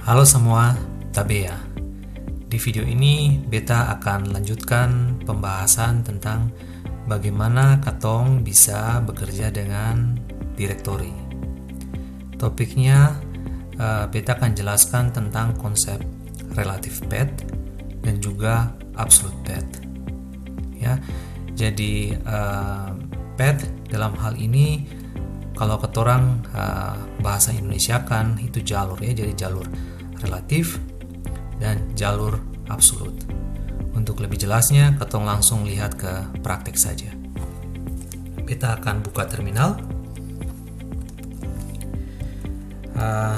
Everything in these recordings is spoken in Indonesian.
Halo semua, Tabea. Di video ini beta akan lanjutkan pembahasan tentang bagaimana katong bisa bekerja dengan direktori. Topiknya beta akan jelaskan tentang konsep relative path dan juga absolute path. Ya, jadi path dalam hal ini kalau ketorang bahasa Indonesia kan itu jalur ya, jadi jalur relatif dan jalur absolut. Untuk lebih jelasnya, katong langsung lihat ke praktek saja. Beta akan buka terminal.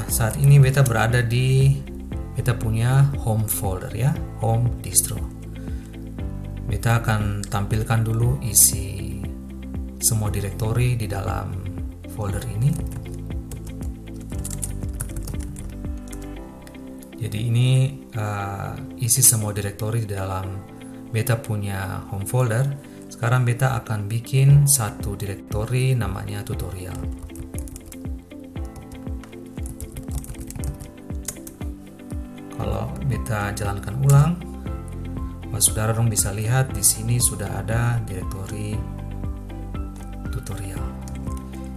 Saat ini beta berada di beta punya home folder ya, home distro. Beta akan tampilkan dulu isi semua direktori di dalam folder ini. Jadi ini isi semua direktori di dalam beta punya home folder. Sekarang beta akan bikin satu direktori namanya tutorial. Kalau beta jalankan ulang, saudara dong bisa lihat di sini sudah ada direktori tutorial.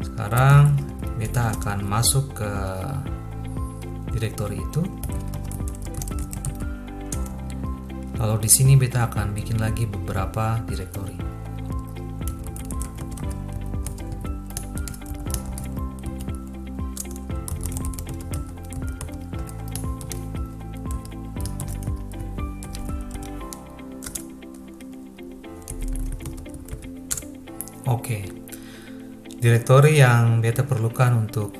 Sekarang beta akan masuk ke direktori itu. Kalau di sini beta akan bikin lagi beberapa direktori. Oke. Direktori yang beta perlukan untuk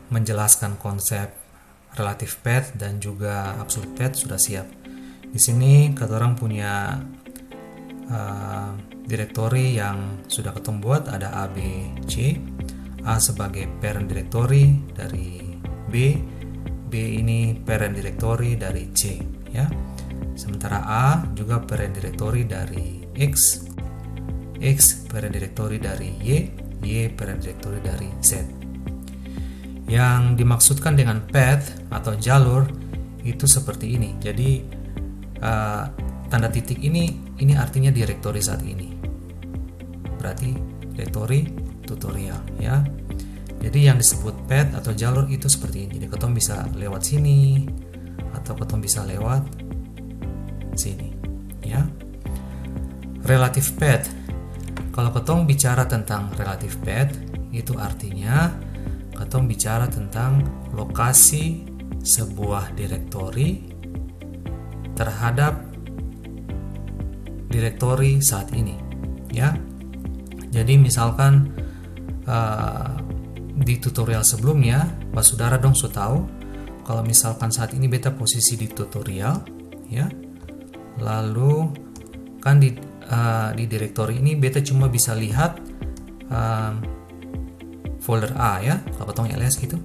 menjelaskan konsep relative path dan juga absolute path sudah siap. Di sini kata orang punya direktori yang sudah ketemu buat, ada A, B, C. A sebagai parent directory dari B, B ini parent directory dari C ya. Sementara A juga parent directory dari X, X parent directory dari Y, Y parent directory dari Z. Yang dimaksudkan dengan path atau jalur itu seperti ini. Jadi tanda titik ini artinya direktori saat ini. Berarti direktori tutorial ya. Jadi yang disebut path atau jalur itu seperti ini. Jadi ketong bisa lewat sini atau ketong bisa lewat sini ya. Relative path. Kalau ketong bicara tentang relative path, itu artinya ketong bicara tentang lokasi sebuah direktori terhadap direktori saat ini ya. Jadi misalkan di tutorial sebelumnya saudara dong sudah tahu kalau misalkan saat ini beta posisi di tutorial ya, lalu kan di direktori ini beta cuma bisa lihat folder A ya, kalau ketong ls gitu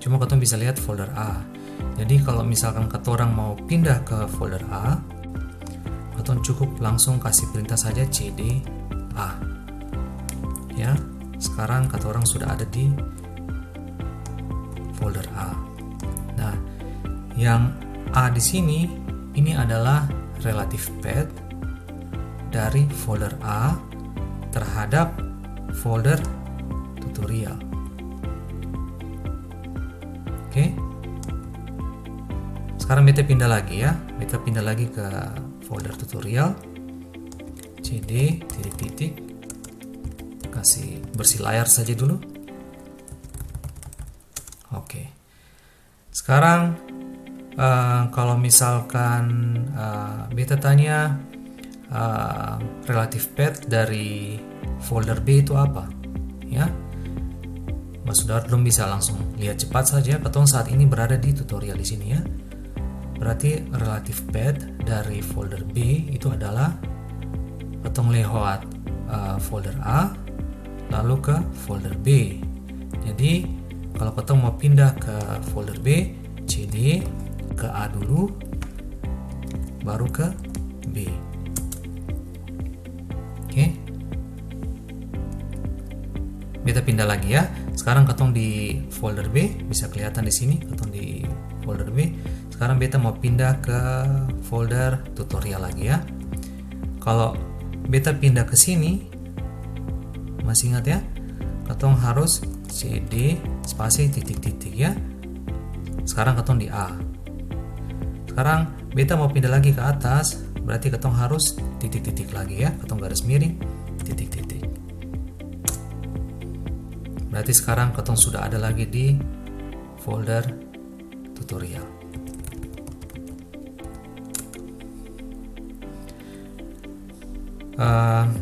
cuma ketong bisa lihat folder A. Jadi kalau misalkan katorang mau pindah ke folder A, katorang cukup langsung kasih perintah saja cd A ya. Sekarang katorang sudah ada di folder A. Nah, yang A di sini ini adalah relative path dari folder A terhadap folder tutorial. Oke. Sekarang beta pindah lagi ya. Beta pindah lagi ke folder tutorial. cd titik-titik. Kasih bersih layar saja dulu. Oke. Sekarang kalau misalkan beta tanya relative path dari folder B itu apa ya, saudara belum bisa langsung lihat cepat saja. Ketong saat ini berada di tutorial di sini ya. Berarti relative path dari folder B itu adalah ketong lewat folder A lalu ke folder B. Jadi kalau ketong mau pindah ke folder B, cd ke A dulu baru ke B. Oke. beta pindah lagi ya. Sekarang ketong di folder B, bisa kelihatan di sini ketong di folder B. Sekarang beta mau pindah ke folder tutorial lagi ya. Kalau beta pindah ke sini, masih ingat ya, ketong harus cd spasi titik-titik ya. Sekarang ketong di A. Sekarang beta mau pindah lagi ke atas, berarti ketong harus titik-titik lagi ya, ketong garis miring titik-titik. Berarti sekarang ketong sudah ada lagi di folder tutorial.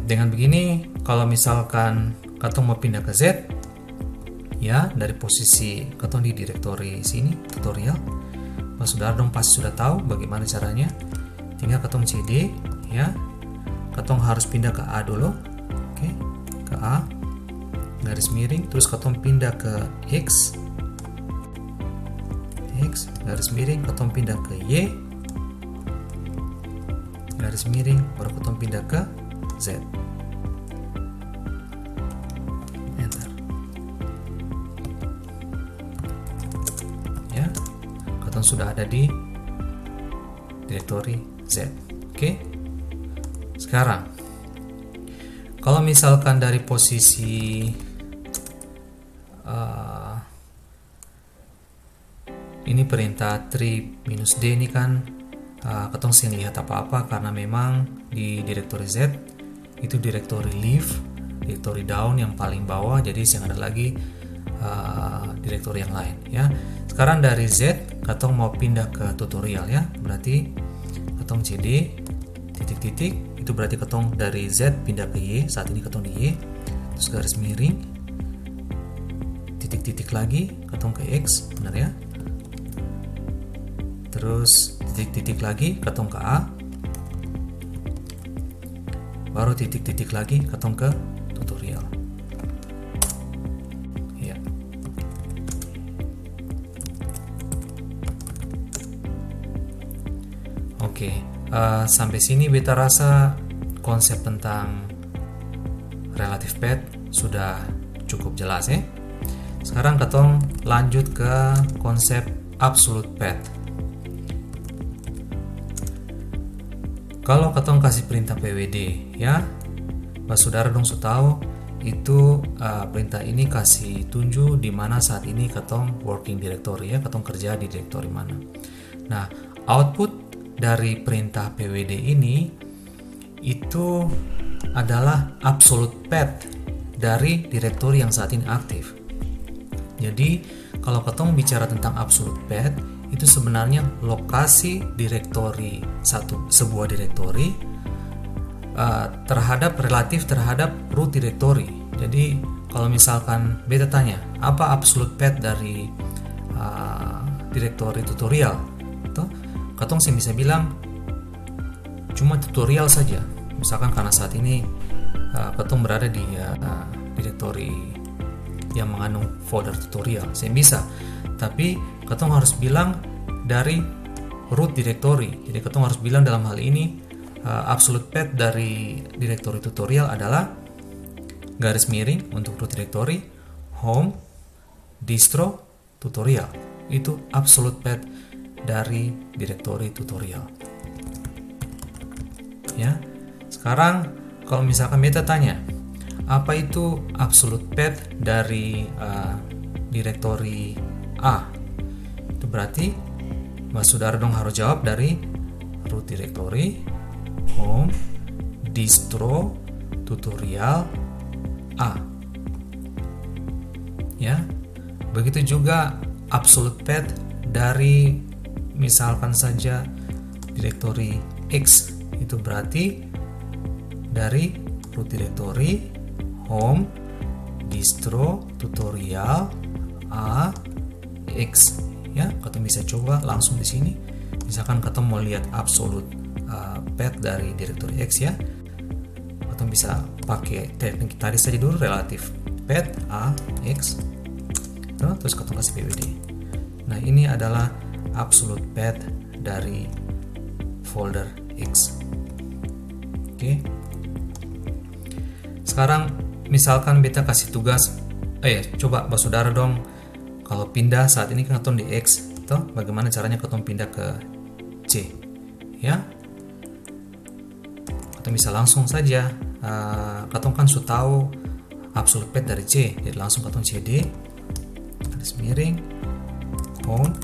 Dengan begini, kalau misalkan ketong mau pindah ke Z, ya dari posisi ketong di direktori sini tutorial, saudara dong pasti sudah tahu bagaimana caranya. Tinggal ketong cd ya, ketong harus pindah ke A dulu, oke, ke A garis miring, terus ketong pindah ke X garis miring, ketong pindah ke Y garis miring, baru ketong pindah ke Z. Enter ya, ketong sudah ada di direktori Z. Oke. Sekarang kalau misalkan dari posisi ini perintah -d ini kan ketong sih lihat apa-apa, karena memang di direktori Z itu direktori leave, direktori down yang paling bawah, jadi yang ada lagi direktori yang lain ya. Sekarang dari Z ketong mau pindah ke tutorial ya, berarti ketong cd titik-titik, itu berarti ketong dari Z pindah ke Y. Saat ini ketong di Y, terus garis miring titik-titik lagi, ketong ke X, benar ya, terus titik-titik lagi, ketong ke A, baru titik-titik lagi, ketong ke tutorial ya. Oke, sampai sini beta rasa konsep tentang relative path sudah cukup jelas ya. Sekarang ketong lanjut ke konsep absolute path. Kalau ketong kasih perintah pwd ya, saudara dong sudah tahu itu perintah ini kasih tunjuk di mana saat ini ketong working directory ya, ketong kerja di direktori mana. Nah, output dari perintah pwd ini itu adalah absolute path dari direktori yang saat ini aktif. Jadi kalau ketong bicara tentang absolute path, itu sebenarnya lokasi direktori sebuah direktori terhadap relatif terhadap root direktori. Jadi kalau misalkan beta tanya apa absolute path dari direktori tutorial, tuh ketong sih bisa bilang cuma tutorial saja. Misalkan karena saat ini ketong berada di direktori yang mengandung folder tutorial, saya bisa. Tapi ketong harus bilang dari root directory. Jadi ketong harus bilang dalam hal ini absolute path dari direktori tutorial adalah garis miring untuk root directory home distro tutorial. Itu absolute path dari direktori tutorial. Ya. Sekarang kalau misalkan beta tanya, apa itu absolute path dari direktori A? Itu berarti saudara dong harus jawab dari root directory home distro tutorial A. Ya. Begitu juga absolute path dari misalkan saja direktori X, itu berarti dari root directory home distro tutorial A X ya. Ketemu bisa coba langsung di sini. Misalkan ketemu mau lihat absolute path dari direktori X ya, ketemu bisa pakai teknik tadi saja dulu, relative path A X, terus ketemu kasih pwd. Nah, ini adalah absolute path dari folder X. Oke. Sekarang misalkan beta kasih tugas coba saudara dong, kalau pindah saat ini kan katong di X, toh bagaimana caranya katong pindah ke C, ya? Katong bisa langsung saja, katong kan sudah tahu absolute path dari C, jadi langsung katong CD garis miring home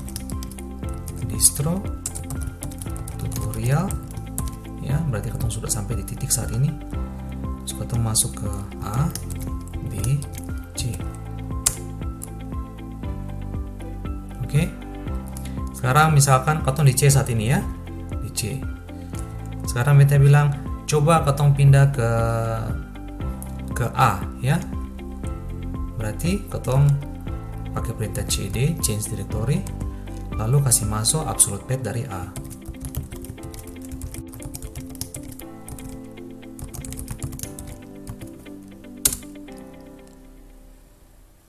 distro tutorial, ya berarti katong sudah sampai di titik saat ini. Terus katong masuk ke A, B, C. Oke. Sekarang misalkan katong di C saat ini ya, di C. Sekarang beta bilang coba katong pindah ke A, ya. Berarti katong pakai perintah cd change directory, lalu kasih masuk absolute path dari A.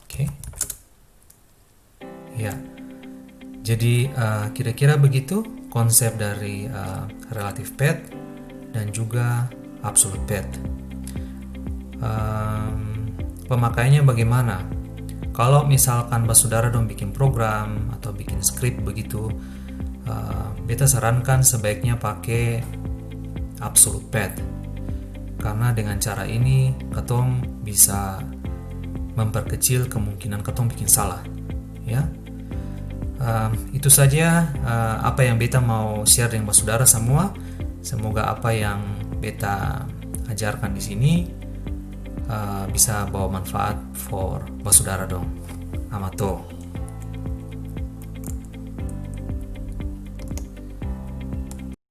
Oke. Ya. Jadi kira-kira begitu konsep dari relative path dan juga absolute path. Pemakaiannya bagaimana? Kalau misalkan saudara dong bikin program atau bikin script begitu, beta sarankan sebaiknya pakai absolute path, karena dengan cara ini katong bisa memperkecil kemungkinan katong bikin salah, ya. Itu saja apa yang beta mau share dengan saudara semua. Semoga apa yang beta ajarkan di sini bisa bawa manfaat for saudara dong. Amato.